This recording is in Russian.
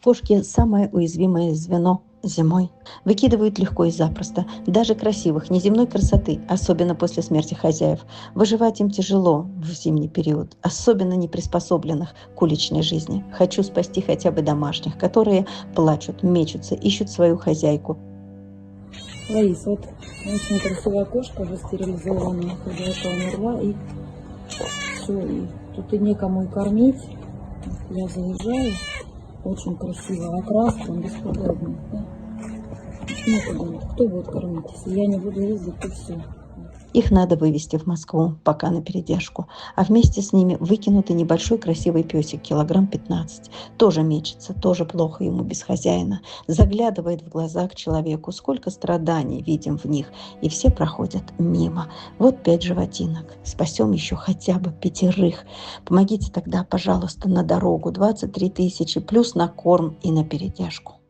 Кошки – самое уязвимое звено зимой. Выкидывают легко и запросто, даже красивых, неземной красоты, особенно после смерти хозяев. Выживать им тяжело в зимний период, особенно неприспособленных к уличной жизни. Хочу спасти хотя бы домашних, которые плачут, мечутся, ищут свою хозяйку. Лаис, вот очень красивая кошка, уже стерилизованная, хозяйка умерла, и все, и тут и некому и кормить. Я заезжаю, очень красиво, окраска, он бесподобный. Да? Некуда, кто будет кормить, если я не буду ездить, то все. Их надо вывести в Москву, пока на передержку. А вместе с ними выкинутый небольшой красивый песик, килограмм 15. Тоже мечется, тоже плохо ему без хозяина. Заглядывает в глаза к человеку, сколько страданий видим в них. И все проходят мимо. Вот 5 животинок. Спасем еще хотя бы 5. Помогите тогда, пожалуйста, на дорогу. 23 000 плюс на корм и на передержку.